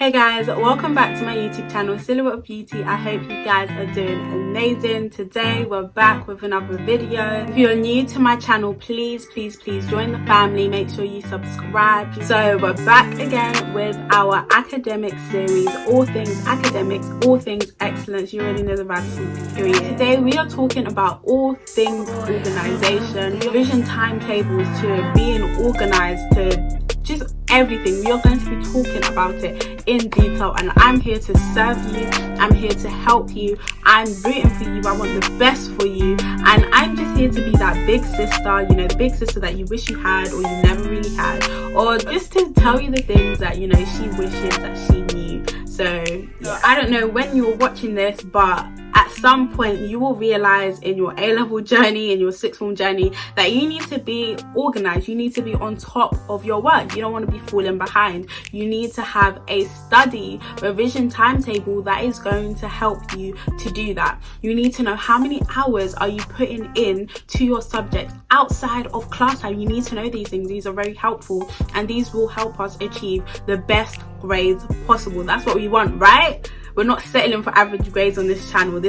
Hey guys, welcome back to my YouTube channel, Silhouette of Beauty. I hope you guys are doing amazing. Today we're back with another video. If you're new to my channel, please join the family. Make sure you subscribe. So we're back again with our academic series, all things academics, all things excellence. You already know the vibes, period. Today we are talking about all things organization, revision timetables, to being organized, to just everything. We are going to be talking about it in detail, and I'm here to serve you. I'm here to help you. I'm rooting for you. I want the best for you, and I'm just here to be that big sister, you know, the big sister that you wish you had or you never really had, or just to tell you the things that, you know, she wishes that she knew. So yeah, I don't know when you're watching this, but at some point you will realize in your A-level journey, in your sixth form journey, that you need to be organized. You need to be on top of your work. You don't want to be falling behind. You need to have a study revision timetable that is going to help you to do that. You need to know how many hours are you putting in to your subjects outside of class time. You need to know these things. These are very helpful, and these will help us achieve the best grades possible. That's what we want, right? We're not settling for average grades on this channel.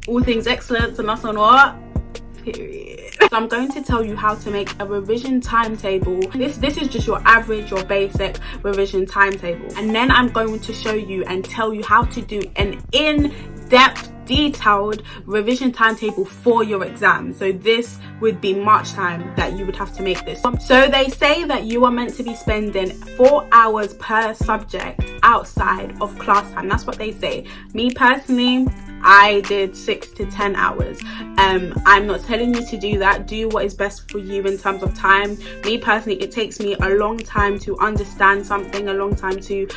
All things excellence, and us on what? Period. So I'm going to tell you how to make a revision timetable. This is just your average, your basic revision timetable. And then I'm going to show you and tell you how to do an in-depth, detailed revision timetable for your exam. So this would be March time that you would have to make this. So they say that you are meant to be spending 4 hours per subject outside of class time. That's what they say. Me personally, I did 6 to 10 hours. I'm not telling you to do that. Do what is best for you in terms of time. Me personally, it takes me a long time to understand something, a long time to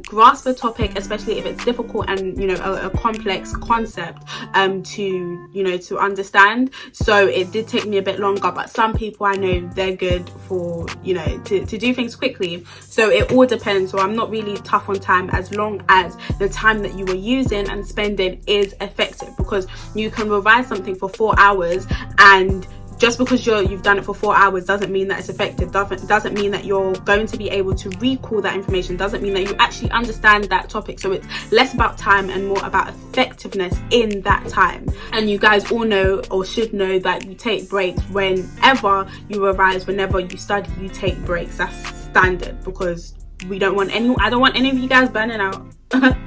grasp a topic, especially if it's difficult and, you know, a complex concept to understand. So it did take me a bit longer, but some people I know, they're good for, you know, to do things quickly. So it all depends. So I'm not really tough on time, as long as the time that you were using and spending is effective, because you can revise something for 4 hours, and just because you've done it for 4 hours doesn't mean that it's effective, doesn't mean that you're going to be able to recall that information, doesn't mean that you actually understand that topic. So it's less about time and more about effectiveness in that time. And you guys all know, or should know, that you take breaks whenever you revise, whenever you study, you take breaks. That's standard, because I don't want any of you guys burning out.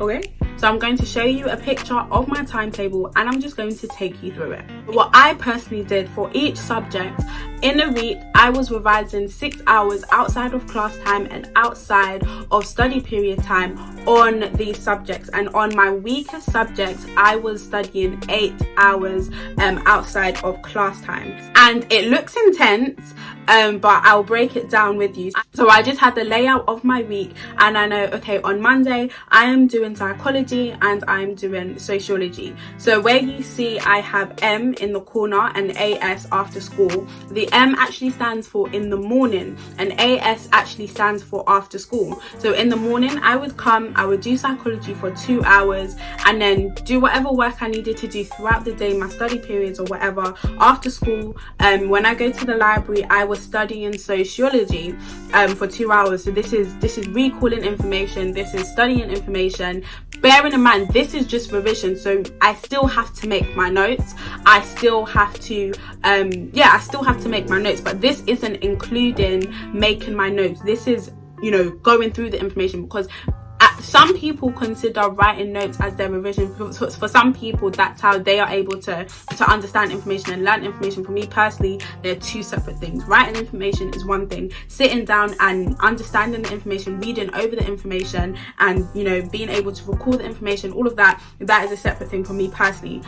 Okay, so I'm going to show you a picture of my timetable, and I'm just going to take you through it. What I personally did for each subject in a week, I was revising 6 hours outside of class time and outside of study period time on these subjects. And on my weakest subjects, I was studying 8 hours outside of class time. And it looks intense, but I'll break it down with you. So I just had the layout of my week, and I know, okay, on Monday I am doing psychology and I'm doing sociology. So where you see I have M in the corner and AS after school, the M actually stands for in the morning and AS actually stands for after school. So in the morning I would do psychology for 2 hours, and then do whatever work I needed to do throughout the day, my study periods or whatever. After school, when I go to the library, I was studying sociology for 2 hours. So this is recalling information, this is studying information. Bearing in mind, this is just revision, so I still have to make my notes. I still have to make my notes, but this isn't including making my notes. This is, you know, going through the information, because some people consider writing notes as their revision. For some people, that's how they are able to understand information and learn information. For me personally, they're two separate things. Writing information is one thing. Sitting down and understanding the information, reading over the information, and, you know, being able to recall the information, all of that is a separate thing for me personally.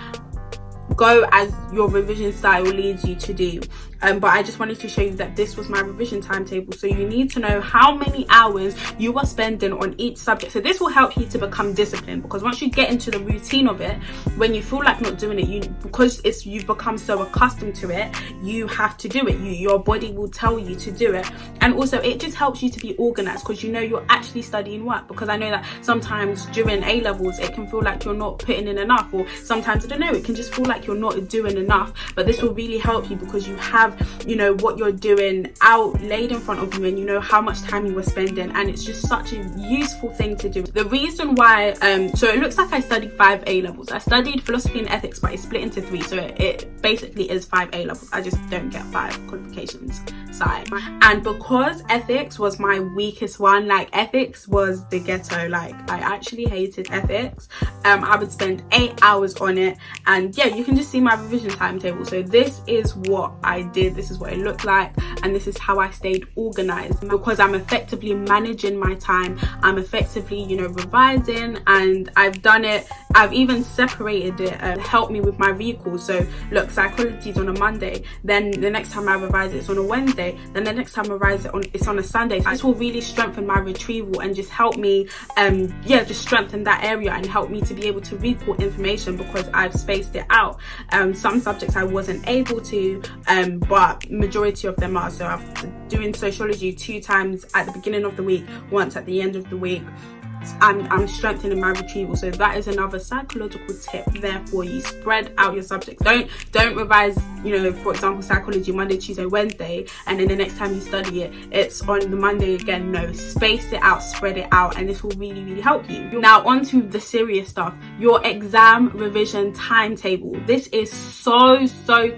Go as your revision style leads you to do. But I just wanted to show you that this was my revision timetable. So you need to know how many hours you are spending on each subject. So this will help you to become disciplined, because once you get into the routine of it, when you feel like not doing it, because you've become so accustomed to it, you have to do it. Your body will tell you to do it. And also it just helps you to be organized, because you know you're actually studying work. Because I know that sometimes during A levels it can feel like you're not putting in enough, or sometimes, I don't know, it can just feel like you're not doing enough. But this will really help you, because you have have, you know, what you're doing out laid in front of you, and you know how much time you were spending, and it's just such a useful thing to do. The reason why, so it looks like I studied 5 A levels. I studied philosophy and ethics, but it's split into 3, so it basically is 5 A levels. I just don't get 5 qualifications side. And because ethics was my weakest one, like ethics was the ghetto, like I actually hated ethics. I would spend 8 hours on it, and yeah, you can just see my revision timetable. So this is what I did, this is what it looked like, and this is how I stayed organized, because I'm effectively managing my time. I'm effectively, you know, revising, and I've done it. I've even separated it to help me with my recall. So look, psychology is on a Monday, then the next time I revise it's on a Wednesday, then the next time I revise it's on a Sunday. So this will really strengthen my retrieval and just help me just strengthen that area and help me to be able to recall information, because I've spaced it out. Some subjects I wasn't able to, but majority of them are. So I'm doing sociology 2 times at the beginning of the week, once at the end of the week. I'm strengthening my retrieval. So that is another psychological tip there for you. Spread out your subjects. Don't revise, you know, for example, psychology Monday, Tuesday, Wednesday, and then the next time you study it, it's on the Monday again. No, space it out, spread it out, and this will really, really help you. Now on to the serious stuff, your exam revision timetable. This is so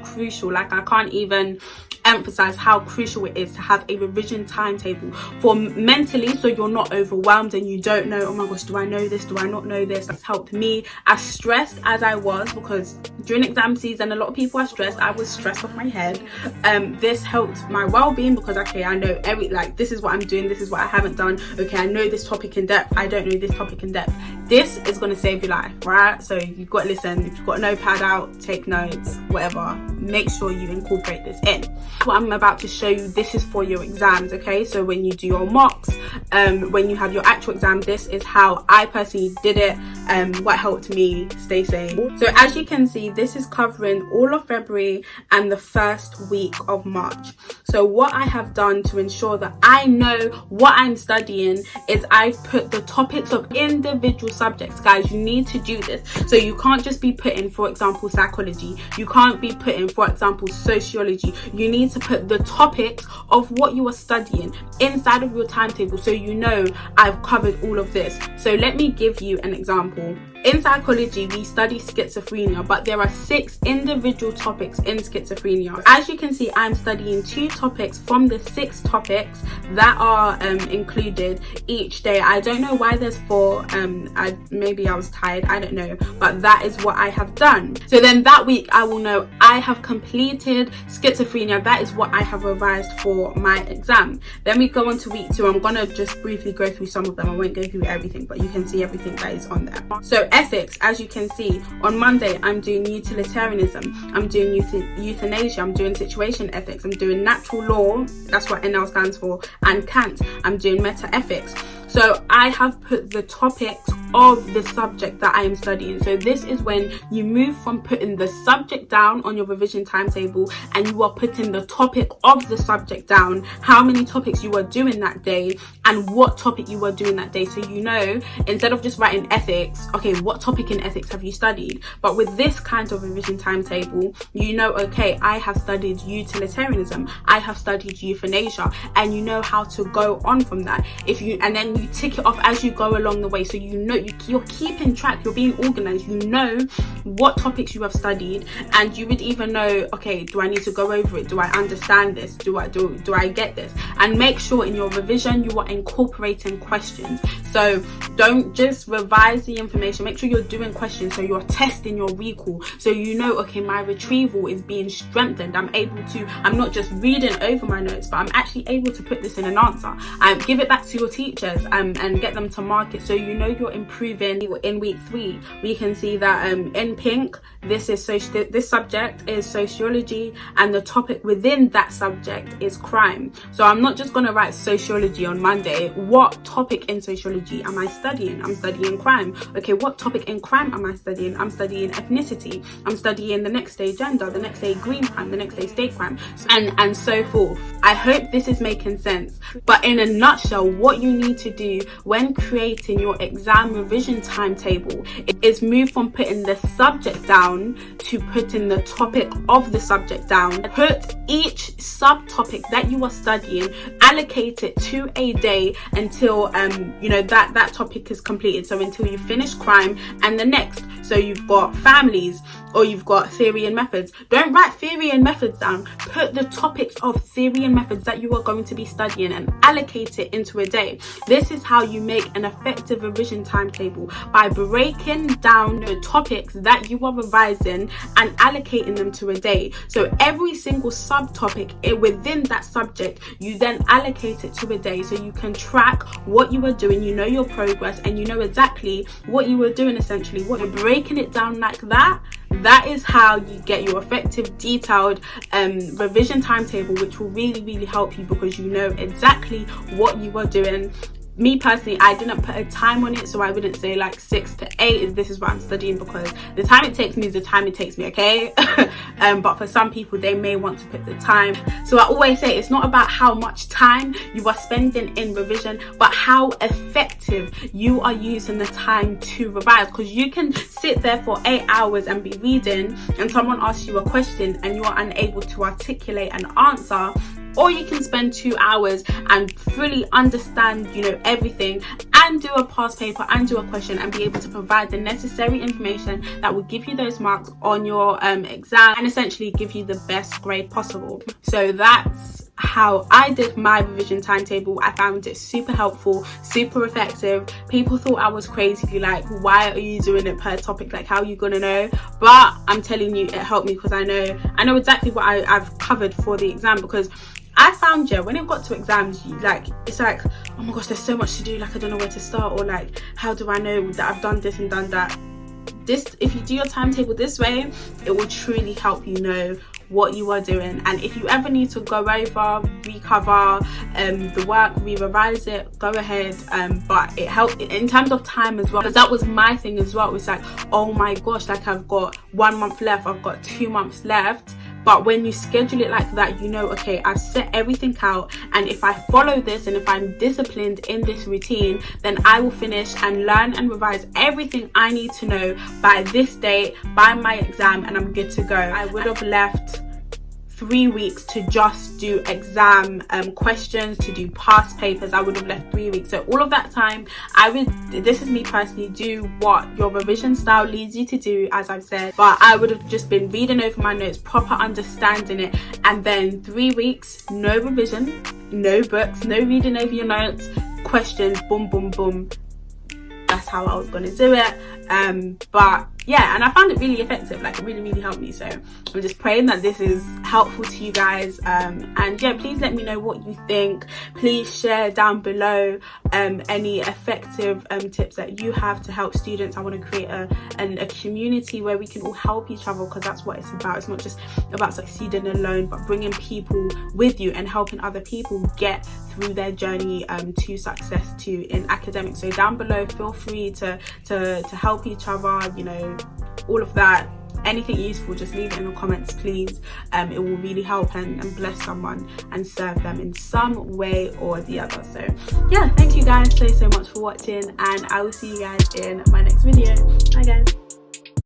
crucial. Like, I can't even emphasize how crucial it is to have a revision timetable for mentally, so you're not overwhelmed and you don't know, oh my gosh, do I know this, do I not know this? That's helped me. As stressed as I was, because during exam season a lot of people are stressed, I was stressed off my head. This helped my well-being, because okay, I know this is what I'm doing, this is what I haven't done, okay, I know this topic in depth, I don't know this topic in depth. This is going to save your life, right? So you've got to listen. If you've got a notepad out, take notes, whatever, make sure you incorporate this in. What I'm about to show you, this is for your exams, okay? So when you do your mocks, when you have your actual exam, this is how I personally did it, what helped me stay sane. So as you can see, this is covering all of February and the first week of March. So what I have done to ensure that I know what I'm studying is I've put the topics of individual subjects. Guys, you need to do this. So you can't just be putting, for example, psychology. You can't be putting, for example, sociology. You need to put the topics of what you are studying inside of your timetable, so you know I've covered all of this. So let me give you an example. In psychology, we study schizophrenia, but there are 6 individual topics in schizophrenia. As you can see, I'm studying 2 topics from the 6 topics that are included each day. I don't know why there's 4. Maybe I was tired, I don't know, but that is what I have done. So then that week I will know I have completed schizophrenia. That is what I have revised for my exam. Then we go on to week 2. I'm gonna just briefly go through some of them. I won't go through everything, but you can see everything that is on there. So ethics, as you can see, on Monday I'm doing utilitarianism, I'm doing euthanasia, I'm doing situation ethics, I'm doing natural law, that's what NL stands for, and Kant, I'm doing meta ethics. So I have put the topics of the subject that I am studying. So this is when you move from putting the subject down on your revision timetable, and you are putting the topic of the subject down, how many topics you are doing that day and what topic you are doing that day. So you know, instead of just writing ethics, okay, what topic in ethics have you studied? But with this kind of revision timetable, you know, okay, I have studied utilitarianism, I have studied euthanasia, and you know how to go on from that. And then you tick it off as you go along the way, so you know you're keeping track, you're being organized, you know what topics you have studied, and you would even know, okay, do I need to go over it, do I understand this, do I get this? And make sure in your revision you are incorporating questions. So don't just revise the information, make sure you're doing questions, so you're testing your recall, so you know, okay, my retrieval is being strengthened, I'm not just reading over my notes, but I'm actually able to put this in an answer and give it back to your teachers and get them to mark it, so you know you're improving. In week 3 we can see that in pink, this subject is sociology, and the topic within that subject is crime. So I'm not just going to write sociology on Monday Monday, what topic in sociology am I studying? I'm studying crime. Okay, what topic in crime am I studying? I'm studying ethnicity. I'm studying the next day gender, the next day green crime, the next day state crime, and so forth. I hope this is making sense. But in a nutshell, what you need to do when creating your exam revision timetable is move from putting the subject down to putting the topic of the subject down. Put each subtopic that you are studying, allocate it to a day until that topic is completed. So until you finish crime and the next. So you've got families, or you've got theory and methods. Don't write theory and methods down. Put the topics of theory and methods that you are going to be studying and allocate it into a day. This is how you make an effective revision timetable, by breaking down the topics that you are revising and allocating them to a day. So every single subtopic within that subject, you then allocate it to a day, so you can track what you are doing, you know your progress, and you know exactly what you were doing. Essentially, what you're breaking it down like that. That is how you get your effective, detailed revision timetable, which will really help you, because you know exactly what you are doing. Me personally, I didn't put a time on it, so I wouldn't say like 6 to 8 this is what I'm studying, because the time it takes me is the time it takes me, okay? But for some people, they may want to put the time. So I always say it's not about how much time you are spending in revision, but how effective you are using the time to revise. Because you can sit there for 8 hours and be reading, and someone asks you a question and you are unable to articulate an answer. Or you can spend 2 hours and fully understand, everything, and do a past paper and do a question, and be able to provide the necessary information that will give you those marks on your exam, and essentially give you the best grade possible. So that's how I did my revision timetable. I found it super helpful, super effective. People thought I was crazy, like, why are you doing it per topic? Like, how are you gonna know? But I'm telling you, it helped me, because I know exactly what I've covered for the exam. Because I found, when it got to exams, it's like, oh my gosh, there's so much to do, like I don't know where to start, or like, how do I know that I've done this and done that? If you do your timetable this way, it will truly help you know what you are doing. And if you ever need to go over, recover the work, re-revise it, go ahead. But it helped in terms of time as well, because that was my thing as well. It's like, oh my gosh, like I've got 1 month left, I've got 2 months left. But when you schedule it like that, okay, I've set everything out, and if I follow this and if I'm disciplined in this routine, then I will finish and learn and revise everything I need to know by this date, by my exam, and I'm good to go. I would have left 3 weeks to just do exam questions, to do past papers. I would have left 3 weeks. So all of that time, this is me personally, do what your revision style leads you to do, as I've said. But I would have just been reading over my notes, proper understanding it, and then 3 weeks, no revision, no books, no reading over your notes, questions, boom, boom, boom. That's how I was going to do it. But yeah, and I found it really effective. Like, it really helped me. So I'm just praying that this is helpful to you guys. And yeah, please let me know what you think. Please share down below any effective tips that you have to help students. I want to create a community where we can all help each other, because that's what it's about. It's not just about succeeding alone, but bringing people with you and helping other people get through their journey to success too in academics. So down below, feel free to help each other, all of that. Anything useful, just leave it in the comments, please. It will really help and bless someone and serve them in some way or the other. So yeah, thank you guys so much for watching, and I will see you guys in my next video. Bye guys.